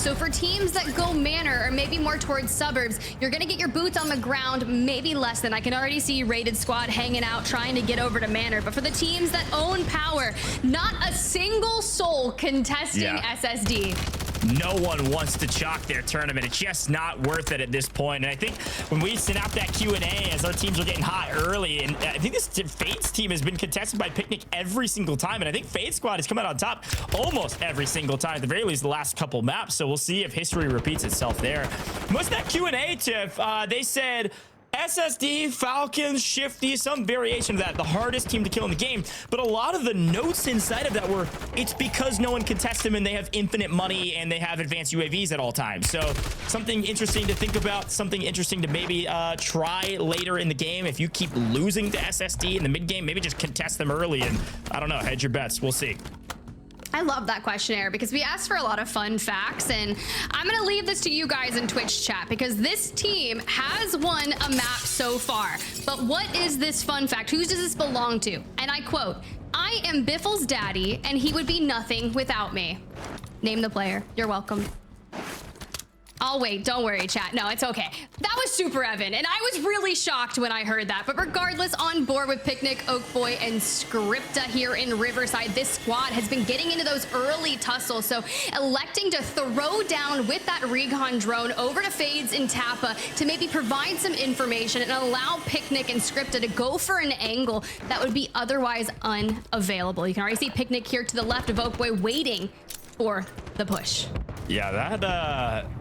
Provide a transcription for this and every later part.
So for teams that go manor or maybe more towards suburbs, you're gonna get your boots on the ground, maybe less than. I can already see Rated Squad hanging out, trying to get over to manor. But for the teams that own power, not a single soul contesting SSD. No one wants to chalk their tournament. It's just not worth it at this point. And I think when we snap that Q&A as our teams are getting hot early, and I think this Fade's team has been contested by Picnic every single time. And I think Fade Squad has come out on top almost every single time, at the very least the last couple maps. So we'll see if history repeats itself there. Most of that Q&A, Tiff, they said SSD, Falcons, Shifty, some variation of that, the hardest team to kill in the game. But a lot of the notes inside of that were, it's because no one can test them and they have infinite money and they have advanced UAVs at all times. So something interesting to think about, something interesting to maybe try later in the game. If you keep losing to SSD in the mid game, maybe just contest them early and, I don't know, hedge your bets. We'll see. I love that questionnaire because we asked for a lot of fun facts, and I'm gonna leave this to you guys in Twitch chat because this team has won a map so far. But what is this fun fact? Who does this belong to? And I quote, "I am Biffle's daddy and he would be nothing without me." Name the player. You're welcome. I'll wait, don't worry, chat. No, it's okay. That was super Evan, and I was really shocked when I heard that. But regardless, on board with Picnic, Oakboy, and Scripta here in Riverside, this squad has been getting into those early tussles, so electing to throw down with that recon drone over to Fades in Tappa to maybe provide some information and allow Picnic and Scripta to go for an angle that would be otherwise unavailable. You can already see Picnic here to the left of Oakboy waiting for the push. Yeah,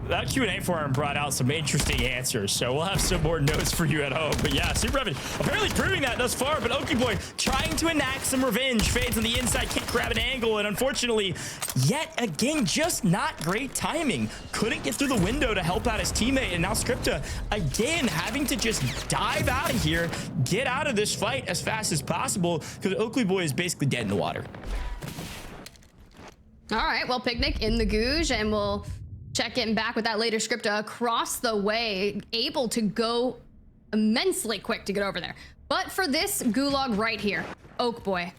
that Q&A forum brought out some interesting answers, so we'll have some more notes for you at home. But yeah, Super Evan apparently proving that thus far, but Oakboy trying to enact some revenge. Fades on the inside, can't grab an angle, and unfortunately, yet again, just not great timing. Couldn't get through the window to help out his teammate, and now Scripta, again, having to just dive out of here, get out of this fight as fast as possible, because Oakboy is basically dead in the water. All right, well, Picnic in the Googe, and we'll check in back with that later. Scripta across the way, able to go immensely quick to get over there. But for this gulag right here, Oakboy,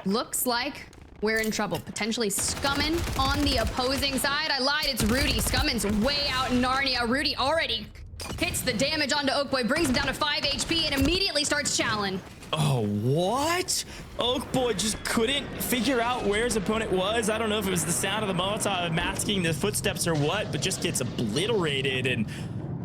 looks like we're in trouble. Potentially Scummin on the opposing side. I lied, it's Rudy. Scummin's way out in Narnia. Rudy already hits the damage onto Oakboy, brings him down to 5 HP, and immediately starts challenging. Oh, what? Oakboy just couldn't figure out where his opponent was. I don't know if it was the sound of the Molotov masking the footsteps or what, but just gets obliterated. And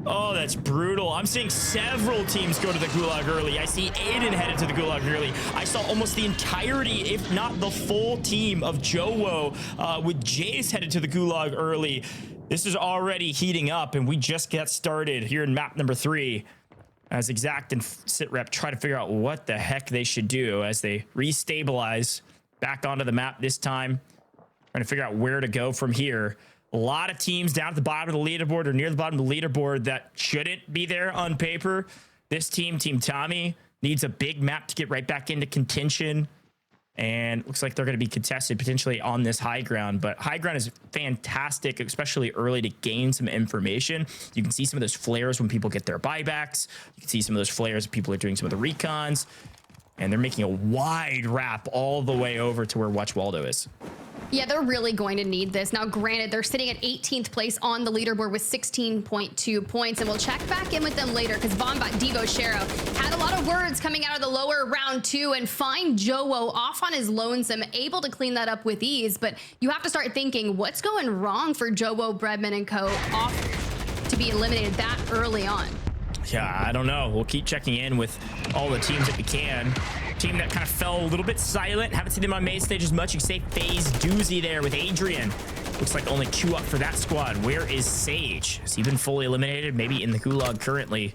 oh, that's brutal. I'm seeing several teams go to the gulag early. I see Aydan headed to the gulag early. I saw almost the entirety, if not the full team of Jowo with Jace headed to the gulag early. This is already heating up, and we just got started here in map number 3. As Exact and SitRep try to figure out what the heck they should do as they restabilize back onto the map this time. Trying to figure out where to go from here. A lot of teams down at the bottom of the leaderboard or near the bottom of the leaderboard that shouldn't be there on paper. This team, Team Tommy, needs a big map to get right back into contention. And looks like they're going to be contested potentially on this high ground. But high ground is fantastic, especially early, to gain some information. You can see some of those flares when people get their buybacks. You can see some of those flares when people are doing some of the recons. And they're making a wide wrap all the way over to where Watch Waldo is. Yeah, they're really going to need this. Now, granted, they're sitting at 18th place on the leaderboard with 16.2 points, and we'll check back in with them later because Vombot Devo Shero had a lot of words coming out of the lower round 2 and find Jowo off on his lonesome, able to clean that up with ease. But you have to start thinking, what's going wrong for Jowo, Bredman, and co. off to be eliminated that early on? Yeah, I don't know. We'll keep checking in with all the teams that we can. Team that kind of fell a little bit silent. Haven't seen them on main stage as much. You can say FaZe Doozy there with Adrian. Looks like only 2 up for that squad. Where is Sage? Has he been fully eliminated? Maybe in the gulag currently.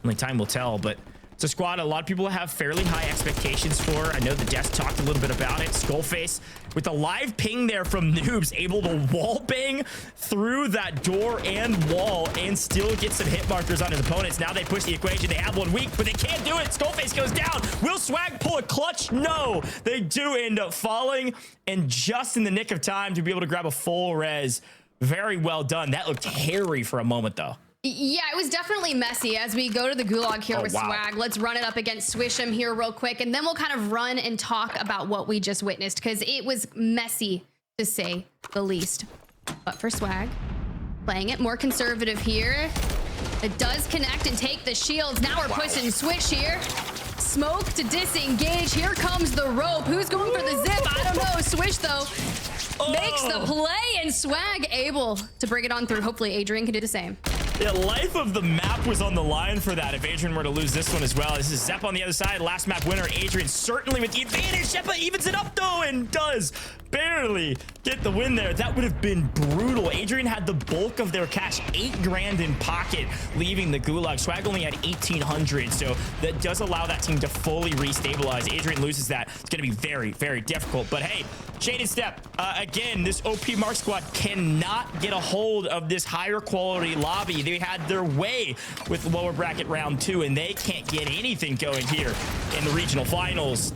Only time will tell, but it's a squad a lot of people have fairly high expectations for. I know the Death talked a little bit about it. Skullface with a live ping there from Noobs, able to wall bang through that door and wall and still get some hit markers on his opponents. Now they push the equation. They have one weak, but they can't do it. Skullface goes down. Will Swag pull a clutch? No, they do end up falling, and just in the nick of time to be able to grab a full res. Very well done. That looked hairy for a moment though. Yeah, it was definitely messy as we go to the gulag here with Swag. Let's run it up against Swish'em here real quick, and then we'll kind of run and talk about what we just witnessed because it was messy to say the least. But for Swag, Playing it more conservative here. It does connect and take the shields. Now we're pushing switch here. Smoke to disengage. Here comes the rope. Who's going for the zip? I don't know. Swish, though, makes the play, and Swag able to bring it on through. Hopefully, Adrian can do the same. Yeah, life of the map was on the line for that if Adrian were to lose this one as well. This is Zepp on the other side. Last map winner, Adrian, certainly with the advantage. Zeppa evens it up, though, and does barely get the win there. That would have been brutal. Adrian had the bulk of their cash, 8 grand in pocket, leaving the Gulag. Swag only had 1,800, so that does allow that team to fully restabilize. Adrian loses that. It's going to be very, very difficult. But hey, Shaded Step, again, this OP Mark squad cannot get a hold of this higher quality lobby. They had their way with lower bracket round 2, and they can't get anything going here in the regional finals.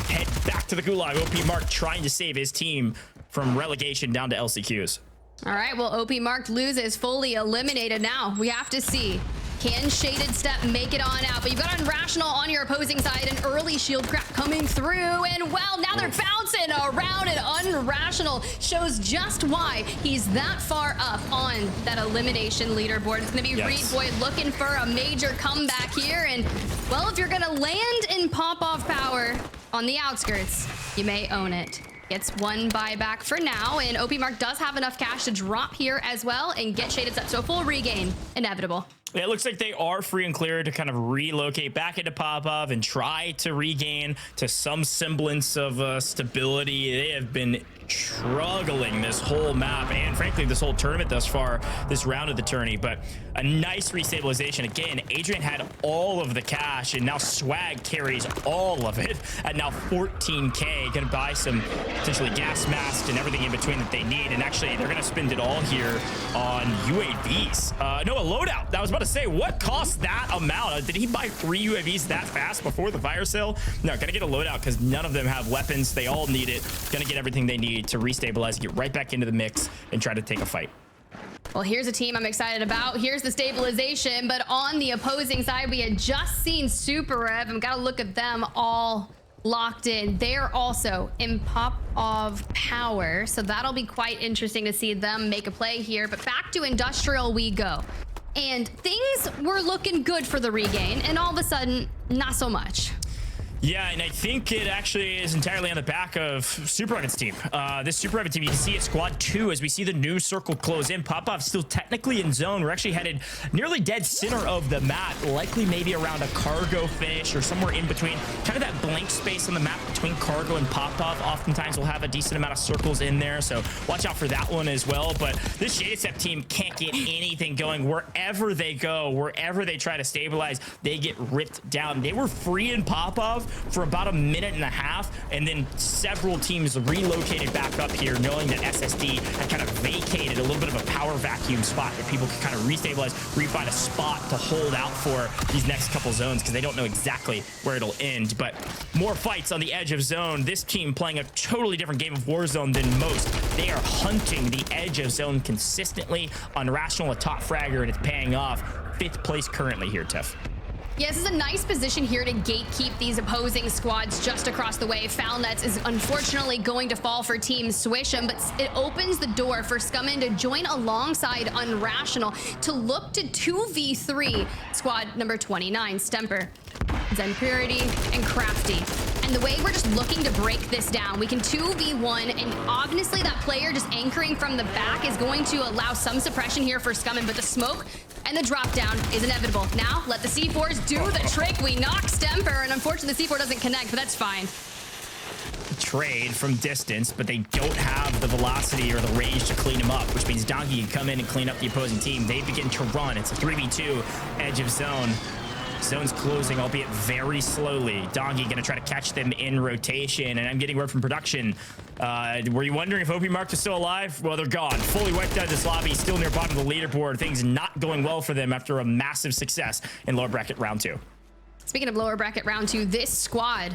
Head back to the Gulag. OP Mark trying to save his team from relegation down to LCQs. All right, well, OP Mark loses, fully eliminated. Now we have to see, can Shaded Step make it on out? But you've got Unrational on your opposing side, an early shield crack coming through, and well, now they're bouncing around, and Unrational shows just why he's that far up on that elimination leaderboard. It's gonna be Reed Boyd looking for a major comeback here, and well, if you're gonna land in pop-off power on the outskirts, you may own it. Gets one buyback for now, and OP Mark does have enough cash to drop here as well and get Shaded Step, so full regain, inevitable. Yeah, it looks like they are free and clear to kind of relocate back into pop-off and try to regain to some semblance of stability. They have been struggling this whole map and frankly this whole tournament thus far, this round of the tourney, but a nice restabilization. Again, Adrian had all of the cash and now Swag carries all of it at now 14k. Gonna buy some potentially gas masks and everything in between that they need, and actually they're gonna spend it all here on UAVs. No, a loadout. I was about to say, what cost that amount? Did he buy 3 UAVs that fast before the fire sale? No, gonna get a loadout because none of them have weapons. They all need it. Gonna get everything they need to restabilize, get right back into the mix, and try to take a fight. Well, here's a team I'm excited about. Here's the stabilization, but on the opposing side, we had just seen Super Rev, and gotta look at them all locked in. They're also in pop of power, so that'll be quite interesting to see them make a play here. But back to Industrial we go. And things were looking good for the regain, and all of a sudden, not so much. Yeah, and I think it actually is entirely on the back of Super Reven's team. This Super Reven team, you can see it squad 2 as we see the new circle close in. Pop-Off still technically in zone. We're actually headed nearly dead center of the map, likely maybe around a cargo finish or somewhere in between. Kind of that blank space on the map between cargo and Pop-Off. Oftentimes we'll have a decent amount of circles in there, so watch out for that one as well. But this Shaded Step team can't get anything going. Wherever they go, wherever they try to stabilize, they get ripped down. They were free in Pop-Off for about a minute and a half, and then several teams relocated back up here knowing that SSD had kind of vacated a little bit of a power vacuum spot where people could kind of restabilize, find a spot to hold out for these next couple zones because they don't know exactly where it'll end. But more fights on the edge of zone. This team playing a totally different game of Warzone than most. They are hunting the edge of zone consistently. Unrational, a top fragger, and it's paying off. 5th place currently here, Tiff. Yeah, this is a nice position here to gatekeep these opposing squads just across the way. Foul Nets is unfortunately going to fall for Team Swish'em, but it opens the door for Scummin to join alongside Unrational to look to 2v3 squad number 29, Stemper, Zen Purity, and Crafty. And the way we're just looking to break this down, we can 2v1, and obviously that player just anchoring from the back is going to allow some suppression here for Scummin, but the smoke and the drop down is inevitable. Now, let the C4s do the trick. We knock Stemper, and unfortunately the C4 doesn't connect, but that's fine. Trade from distance, but they don't have the velocity or the range to clean him up, which means dongy can come in and clean up the opposing team. They begin to run. It's a 3v2 edge of zone. Zone's closing, albeit very slowly. dongy gonna try to catch them in rotation, and I'm getting word from production. Were you wondering if OP Mark was still alive? Well, they're gone. Fully wiped out of this lobby, still near bottom of the leaderboard. Things not going well for them after a massive success in lower bracket round 2. Speaking of lower bracket round 2, this squad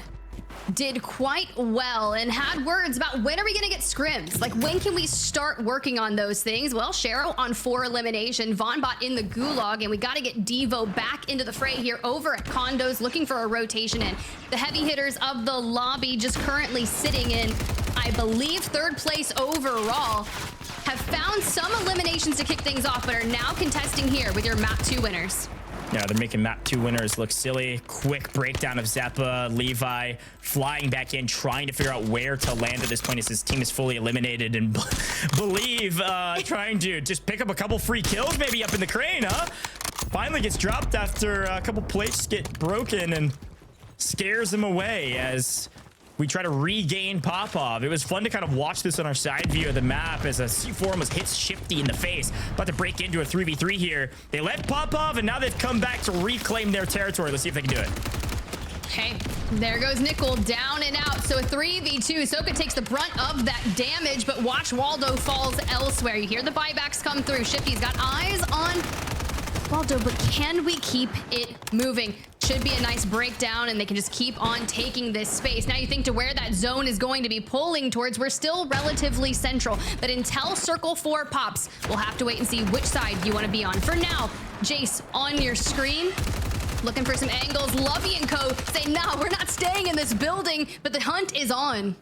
did quite well and had words about when are we gonna get scrims? Like, when can we start working on those things? Well, Shero on 4 elimination, Vonbot in the Gulag, and we gotta get Devo back into the fray here over at Condos, looking for a rotation in. The heavy hitters of the lobby just currently sitting in, I believe, 3rd place overall. have found some eliminations to kick things off, but are now contesting here with your map 2 winners. Yeah, they're making map 2 winners look silly. Quick breakdown of Zeppa, Levi flying back in, trying to figure out where to land at this point as his team is fully eliminated, and Believe trying to just pick up a couple free kills maybe up in the crane, huh? Finally gets dropped after a couple plates get broken and scares him away as we try to regain Popov. It was fun to kind of watch this on our side view of the map as a C4 almost hits Shifty in the face. About to break into a 3v3 here. They let Popov, and now they've come back to reclaim their territory. Let's see if they can do it. Okay, there goes Nickel down and out. So a 3v2. Soka takes the brunt of that damage, but watch Waldo falls elsewhere. You hear the buybacks come through. Shifty's got eyes on Waldo, but can we keep it moving? Should be a nice breakdown, and they can just keep on taking this space. Now you think to where that zone is going to be pulling towards, we're still relatively central, but until Circle 4 pops, we'll have to wait and see which side you want to be on. For now, Jace on your screen, looking for some angles. Lovey and co say, nah, we're not staying in this building, but the hunt is on.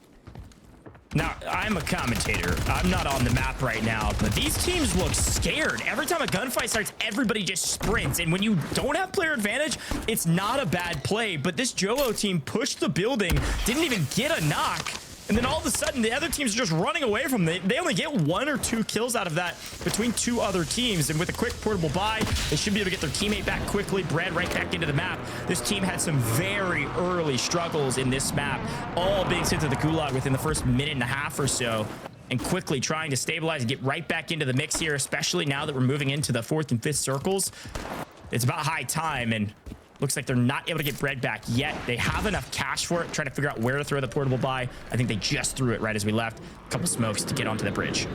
Now, I'm a commentator. I'm not on the map right now, but these teams look scared. Every time a gunfight starts, everybody just sprints. And when you don't have player advantage, it's not a bad play. But this Jolo team pushed the building, didn't even get a knock. And then all of a sudden, the other teams are just running away from them. They only get 1 or 2 kills out of that between 2 other teams. And with a quick portable buy, they should be able to get their teammate back quickly, bred right back into the map. This team had some very early struggles in this map, all being sent to the gulag within the first minute and a half or so, and quickly trying to stabilize and get right back into the mix here, especially now that we're moving into the 4th and 5th circles. It's about high time, and looks like they're not able to get bread back yet. They have enough cash for it, trying to figure out where to throw the portable buy. I think they just threw it right as we left. A couple smokes to get onto the bridge.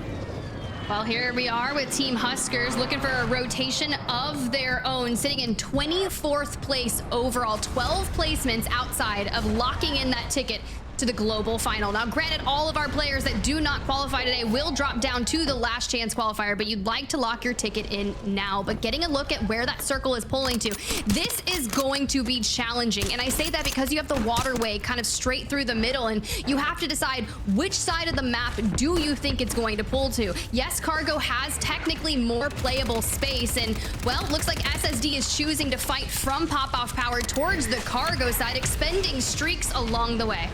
Well, here we are with Team Huskers looking for a rotation of their own, sitting in 24th place overall, 12 placements outside of locking in that ticket to the global final. Now, granted, all of our players that do not qualify today will drop down to the last chance qualifier, but you'd like to lock your ticket in now. But getting a look at where that circle is pulling to, this is going to be challenging. And I say that because you have the waterway kind of straight through the middle, and you have to decide which side of the map do you think it's going to pull to. Yes, Cargo has technically more playable space, and well, looks like SSD is choosing to fight from pop-off power towards the Cargo side, expending streaks along the way.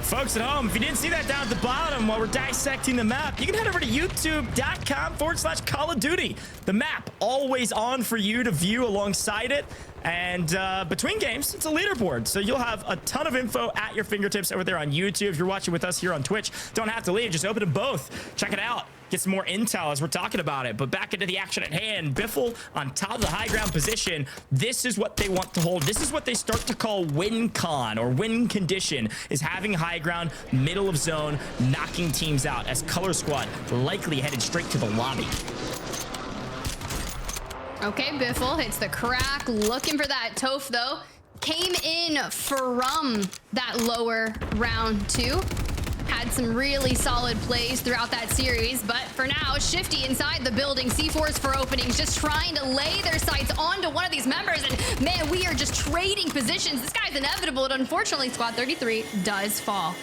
Folks at home, if you didn't see that down at the bottom while we're dissecting the map, you can head over to youtube.com/Call of Duty. The map always on for you to view alongside it. And between games, it's a leaderboard. So you'll have a ton of info at your fingertips over there on YouTube. If you're watching with us here on Twitch, don't have to leave. Just open them both. Check it out. Get some more intel as we're talking about it. But back into the action at hand. Biffle on top of the high ground position. This is what they want to hold. This is what they start to call win con, or win condition, is having high ground, middle of zone, knocking teams out, as Color Squad likely headed straight to the lobby. Okay, Biffle hits the crack, looking for that. Toph, though, came in from that lower round 2. Had some really solid plays throughout that series, but for now, Shifty inside the building. C4s for openings, just trying to lay their sights onto one of these members, and man, we are just trading positions. This guy's inevitable, and unfortunately, Squad 33 does fall.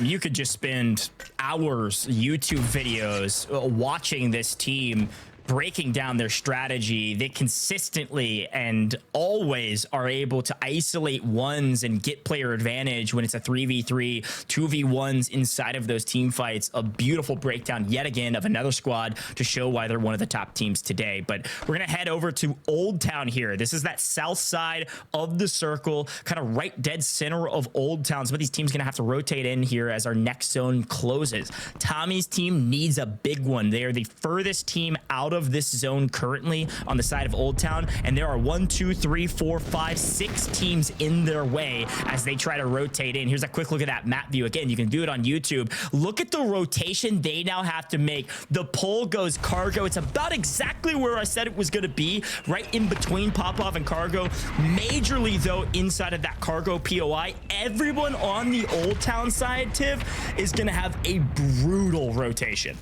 You could just spend hours YouTube videos watching this team breaking down their strategy. They consistently and always are able to isolate ones and get player advantage when it's a 3v3, 2v1s inside of those team fights. A beautiful breakdown yet again of another squad to show why they're one of the top teams today. But we're gonna head over to Old Town here. This is that south side of the circle, kind of right dead center of Old Town. Some of these teams gonna have to rotate in here as our next zone closes. Tommy's team needs a big one. They are the furthest team out of this zone currently on the side of Old Town, and there are 1, 2, 3, 4, 5, 6 teams in their way as they try to rotate in. Here's a quick look at that map view. Again, you can do it on YouTube. Look at the rotation they now have to make. The pull goes Cargo. It's about exactly where I said it was going to be, right in between Popov and Cargo. Majorly though inside of that Cargo POI. Everyone on the Old Town side, Tiv, is going to have a brutal rotation.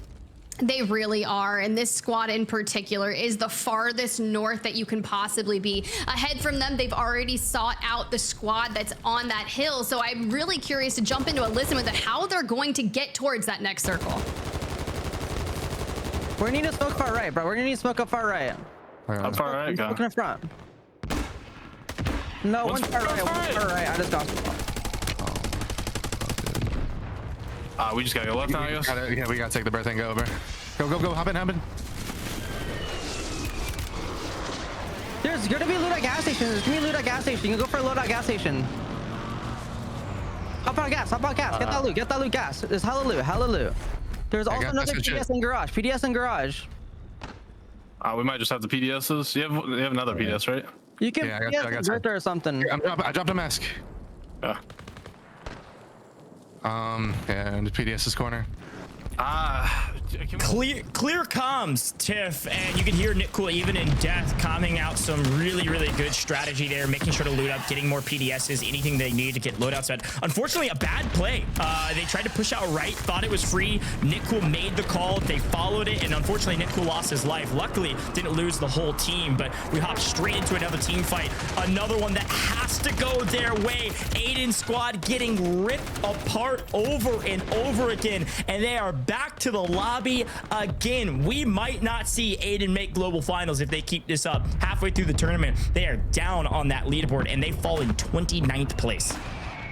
They really are, and this squad in particular is the farthest north that you can possibly be. Ahead from them, they've already sought out the squad that's on that hill, so I'm really curious to jump into a listen with how they're going to get towards that next circle. We're gonna need to smoke far right, bro. We're gonna need to smoke up far right. How far right, go? Smoke in the front. No, one's far right. One's far right. I just got. We just gotta go left now, I guess. Yeah, we gotta take the birth and go over. Go. Hop in. There's gonna be loot at gas station. There's gonna be loot at gas station. You can go for a load at gas station. Hop on gas. Get that loot, gas. There's hella loot. There's also another PDS in garage. We might just have the PDSs. You have another PDS, right? You can I got PDS or something. I dropped a mask. Yeah. Yeah, in the PDS's corner. Clear comms, Tiff, and you can hear Nick Cool even in death calming out some really good strategy there, making sure to loot up, getting more PDSs, anything they need to get loadouts at. Unfortunately, a bad play. They tried to push out right, thought it was free. Nick Cool made the call, they followed it, and unfortunately Nick Cool lost his life. Luckily, didn't lose the whole team, but we hopped straight into another team fight. Another one that has to go their way. Aydan's squad getting ripped apart over and over again, and they are back to the lobby again. We might not see Aydan make global finals if they keep this up. Halfway through the tournament, they are down on that leaderboard and they fall in 29th place.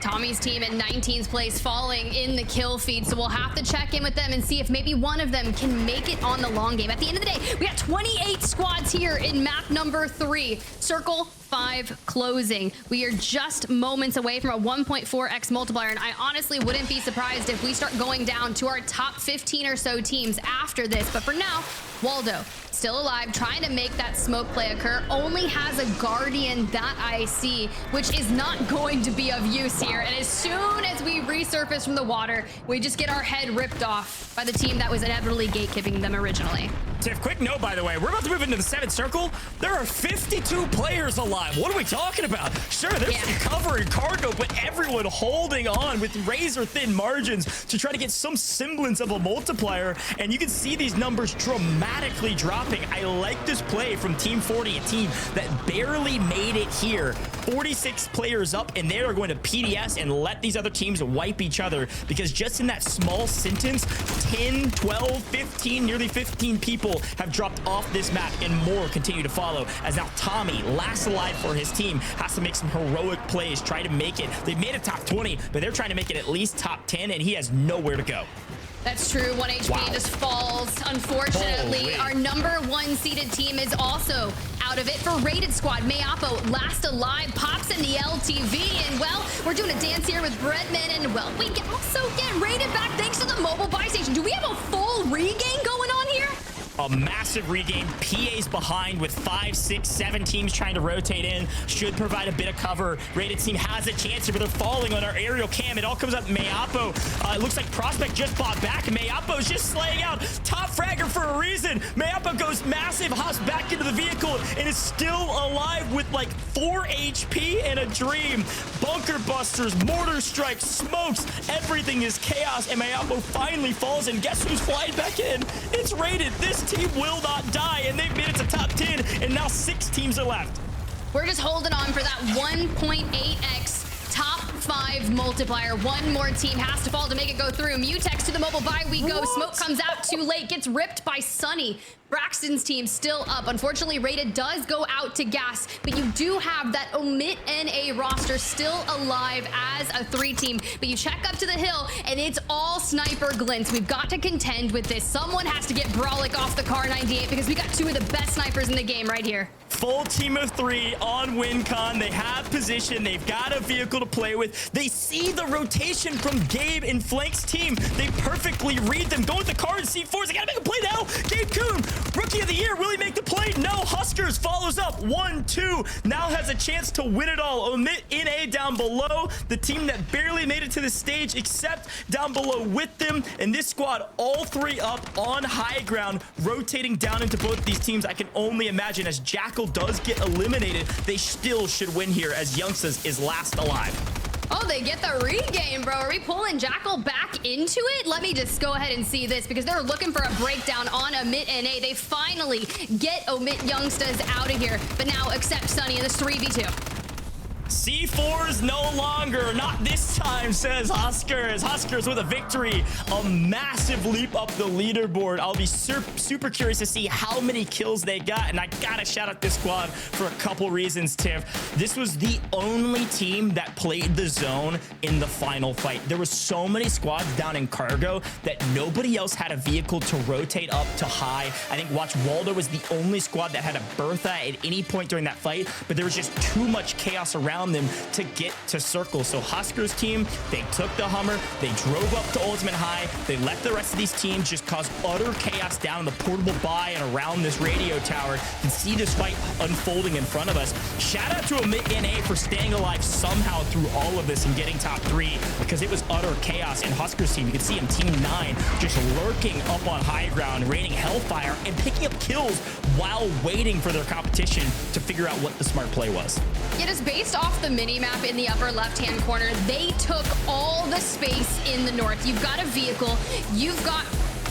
Tommy's team in 19th place, falling in the kill feed, so we'll have to check in with them and see if maybe one of them can make it on the long game. At the end of the day, we got 28 squads here in map number 3, Circle 5 closing. We are just moments away from a 1.4x multiplier, and I honestly wouldn't be surprised if we start going down to our top 15 or so teams after this. But for now, Waldo still alive, trying to make that smoke play occur, only has a Guardian that I see, which is not going to be of use here. And as soon as we resurface from the water, we just get our head ripped off by the team that was inevitably gatekeeping them originally. Tiff, quick note, by the way, we're about to move into the 7th circle. There are 52 players alive. What are we talking about? Sure, there's some cover and cargo, but everyone holding on with razor thin margins to try to get some semblance of a multiplier. And you can see these numbers dramatically dropping. I like this play from Team 40, a team that barely made it here. 46 players up, and they are going to PDS and let these other teams wipe each other, because just in that small sentence, 10, 12, 15, nearly 15 people have dropped off this map, and more continue to follow, as now Tommy, last alive for his team, has to make some heroic plays, try to make it. They've made it top 20, but they're trying to make it at least top 10, and he has nowhere to go. That's true. 1 HP just falls. Unfortunately, our number 1 seeded team is also out of it. For Rated Squad, Mayapo, last alive, pops in the LTV, and well, we're doing a dance here with Breadman, and well, we can also get rated back thanks to the mobile buy station. Do we have a full regain going on here? A massive regain. PA's behind with 5, 6, 7 teams trying to rotate in. Should provide a bit of cover. Rated team has a chance here, but they're falling on our aerial cam. It all comes up Mayapo. It looks like Prospect just bought back. Mayapo's just slaying out. Top fragger for a reason. Mayapo goes massive, hops back into the vehicle, and is still alive with like 4 HP and a dream. Bunker busters, mortar strikes, smokes. Everything is chaos, and Mayapo finally falls, and guess who's flying back in? It's Rated. This team will not die, and they've made it to top 10, and now 6 teams are left. We're just holding on for that 1.8x top 5 multiplier. One more team has to fall to make it go through. Mutex to the mobile buy we go. Smoke comes out too late, gets ripped by Sunny. Braxton's team still up. Unfortunately, Rated does go out to gas, but you do have that Omit NA roster still alive as a 3 team. But you check up to the hill, and it's all sniper glints. We've got to contend with this. Someone has to get Brawlik off the car 98, because we got 2 of the best snipers in the game right here. Full team of 3 on WinCon. They have position. They've got a vehicle to play with. They see the rotation from Gabe and Flank's team. They perfectly read them. Go with the car and C4s. They gotta make a play now. Gabe Kuhn, Rookie of the Year. Will he make the play? No. Huskers follows up. 1-2. Now has a chance to win it all. Omit NA down below. The team that barely made it to the stage, except down below with them. And this squad, all 3 up on high ground, rotating down into both these teams. I can only imagine, as Jackal does get eliminated, they still should win here, as Youngstas is last alive. Oh, they get the regain, bro. Are we pulling Jackal back into it? Let me just go ahead and see this, because they're looking for a breakdown on Omit NA. They finally get Omit Youngstas out of here, but now accept Sunny in this 3v2. C4's no longer, not this time, says Huskers. Huskers with a victory, a massive leap up the leaderboard. I'll be super curious to see how many kills they got, and I gotta shout out this squad for a couple reasons, Tiff. This was the only team that played the zone in the final fight. There were so many squads down in cargo that nobody else had a vehicle to rotate up to high. I think Watch Waldo was the only squad that had a Bertha at any point during that fight, but there was just too much chaos around them to get to circle. So Huskers team, they took the Hummer, they drove up to Ultimate High, they let the rest of these teams just cause utter chaos down in the portable buy and around this radio tower, and see this fight unfolding in front of us. Shout out to NA for staying alive somehow through all of this and getting top 3, because it was utter chaos. And Huskers team, you can see him, Team 9, just lurking up on high ground, raining hellfire and picking up kills while waiting for their competition to figure out what the smart play was. It is based off the mini-map in the upper left-hand corner. They took all the space in the north. You've got a vehicle, you've got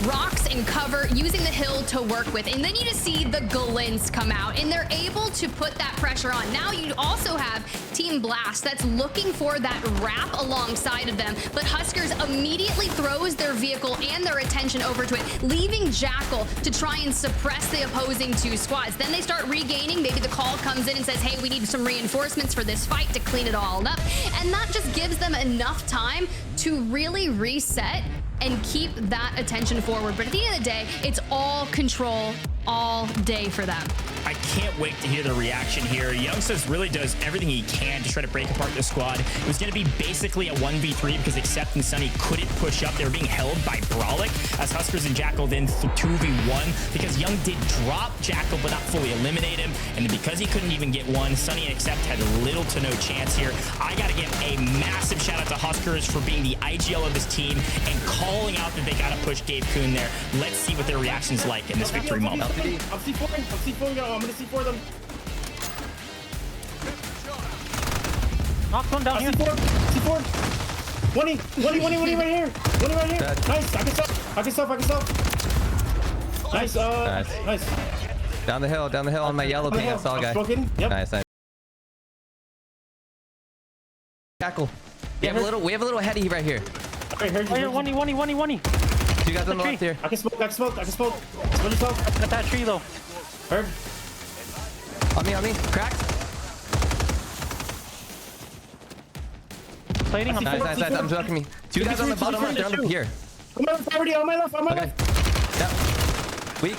rocks and cover, using the hill to work with, and then you just see the glints come out, and they're able to put that pressure on. Now you also have Team Blast that's looking for that wrap alongside of them, but Huskers immediately throws their vehicle and their attention over to it, leaving Jackal to try and suppress the opposing 2 squads. Then they start regaining. Maybe the call comes in and says, hey, we need some reinforcements for this fight to clean it all up, and that just gives them enough time to really reset and keep that attention forward. But at the end of the day, it's all control all day for them. I can't wait to hear the reaction here. Youngsters really does everything he can to try to break apart the squad. It was going to be basically a 1v3 because Accept and Sunny couldn't push up. They were being held by Brawlic as Huskers and Jackal then 2v1 because Young did drop Jackal but not fully eliminate him. And because he couldn't even get one, Sunny and Accept had little to no chance here. I got to give a massive shout out to Huskers for being the IGL of this team and calling out that they got to push Gabe Kuhn there. Let's see what their reaction's like in this victory moment. I'm C4, I'm gonna C4 them. Knock one down here. C4. 1 right here. 1 right here. Dead. Nice. I can self. Nice. Nice. Down the hill on my yellow ping. I saw a guy. Yep. Nice. Jackal. We have a little heady right here. Okay, here's Oh, here, one. 2 guys on the left here. I can smoke. Smoke yourself. At that tree though. Heard. On me. Cracked. Plating. I'm Nice. I'm blocking me. 2 guys on the bottom left. They're on the pier. On my left. Okay. Yep. Weak.